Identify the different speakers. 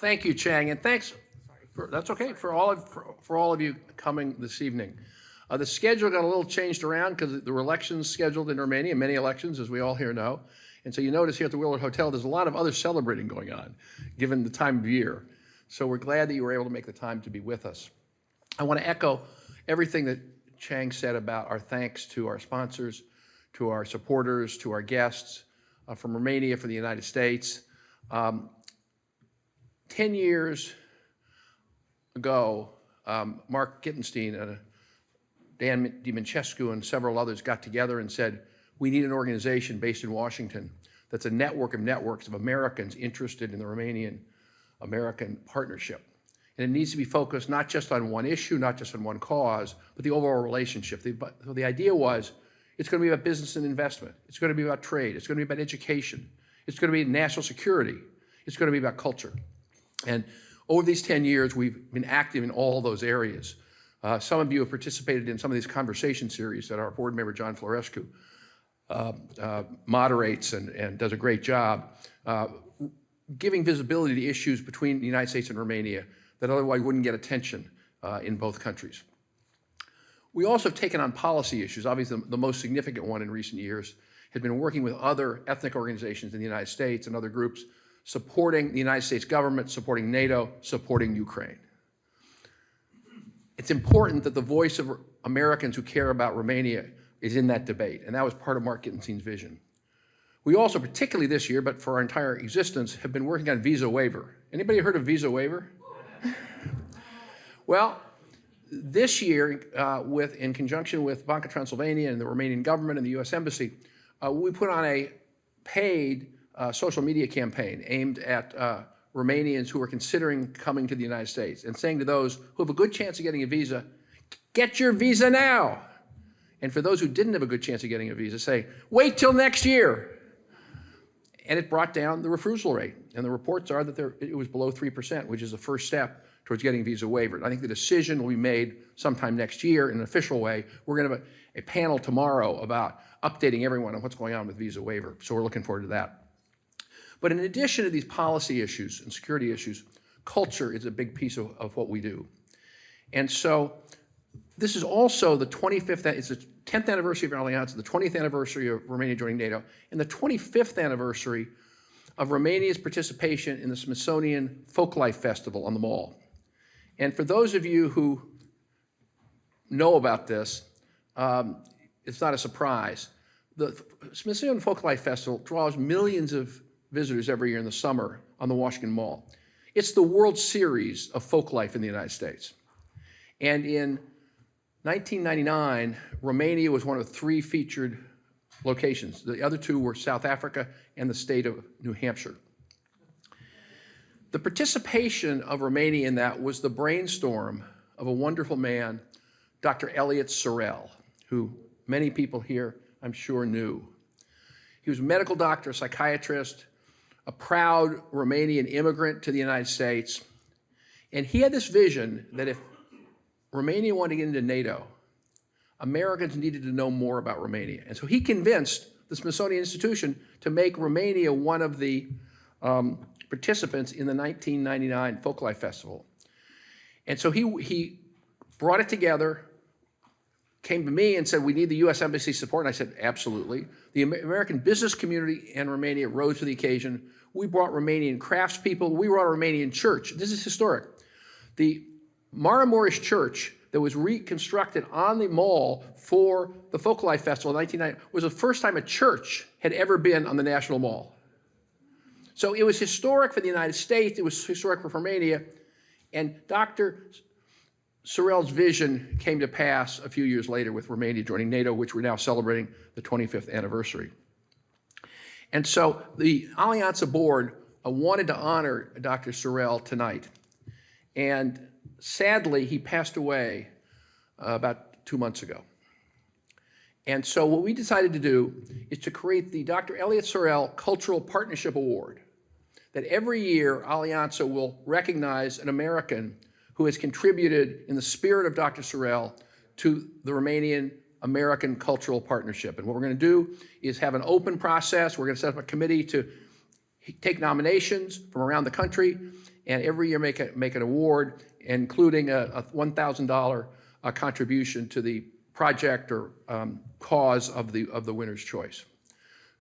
Speaker 1: Thank you, Chang, and thanks. That's okay for all of you coming this evening. The schedule got a little changed around because there were elections scheduled in Romania, many elections, as we all here know. And so you notice here at the Willard Hotel, there's a lot of other celebrating going on, given the time of year. So we're glad that you were able to make the time to be with us. I want to echo everything that Chang said about our thanks to our sponsors, to our supporters, to our guests from Romania, for the United States. 10 years ago, Mark Gittenstein and Dan DiMincescu and several others got together and said, we need an organization based in Washington that's a network of networks of Americans interested in the Romanian-American partnership. And it needs to be focused not just on one issue, not just on one cause, but the overall relationship. So the idea was, it's going to be about business and investment. It's going to be about trade. It's going to be about education. It's going to be national security. It's going to be about culture. And over these 10 years, we've been active in all those areas. Some of you have participated in some of these conversation series that our board member, John Florescu, moderates and does a great job, giving visibility to issues between the United States and Romania that otherwise wouldn't get attention in both countries. We also have taken on policy issues. Obviously, the most significant one in recent years has been working with other ethnic organizations in the United States and other groups, supporting the United States government, supporting NATO, supporting Ukraine. It's important that the voice of Americans who care about Romania is in that debate, and that was part of Mark Gittenstein's vision. We also, particularly this year, but for our entire existence, have been working on visa waiver. Anybody heard of visa waiver? Well, this year, in conjunction with Banca Transilvania and the Romanian government and the U.S. Embassy, we put on a paid social media campaign aimed at Romanians who are considering coming to the United States and saying to those who have a good chance of getting a visa, get your visa now. And for those who didn't have a good chance of getting a visa, say, wait till next year. And it brought down the refusal rate. And the reports are that it was below 3%, which is the first step towards getting visa waived. I think the decision will be made sometime next year in an official way. We're going to have a panel tomorrow about updating everyone on what's going on with visa waiver. So we're looking forward to that. But in addition to these policy issues and security issues, culture is a big piece of what we do. And so this is also the 25th, it's the 10th anniversary of Alianta, the 20th anniversary of Romania joining NATO, and the 25th anniversary of Romania's participation in the Smithsonian Folklife Festival on the Mall. And for those of you who know about this, it's not a surprise. The Smithsonian Folklife Festival draws millions of visitors every year in the summer on the Washington Mall. It's the World Series of folklife in the United States. And in 1999, Romania was one of 3 featured locations. The other 2 were South Africa and the state of New Hampshire. The participation of Romania in that was the brainstorm of a wonderful man, Dr. Eliot Sorel, who many people here, I'm sure, knew. He was a medical doctor, a psychiatrist, a proud Romanian immigrant to the United States. And he had this vision that if Romania wanted to get into NATO, Americans needed to know more about Romania. And so he convinced the Smithsonian Institution to make Romania one of the participants in the 1999 Folklife Festival. And so he brought it together, came to me and said, we need the U.S. Embassy support. And I said, absolutely. The American business community in Romania rose to the occasion. We brought Romanian craftspeople. We brought a Romanian church. This is historic. The Maramureș Church that was reconstructed on the mall for the Folklife Festival in 1990 was the first time a church had ever been on the National Mall. So it was historic for the United States. It was historic for Romania. And Dr. Sorel's vision came to pass a few years later with Romania joining NATO, which we're now celebrating the 25th anniversary. And so the Alianta board wanted to honor Dr. Sorel tonight. And sadly, he passed away about 2 months ago. And so what we decided to do is to create the Dr. Eliot Sorel Cultural Partnership Award, that every year Alianta will recognize an American who has contributed in the spirit of Dr. Sorel to the Romanian-American cultural partnership. And what we're going to do is have an open process. We're going to set up a committee to take nominations from around the country, and every year make an award, including a $1,000 contribution to the project or cause of the winner's choice.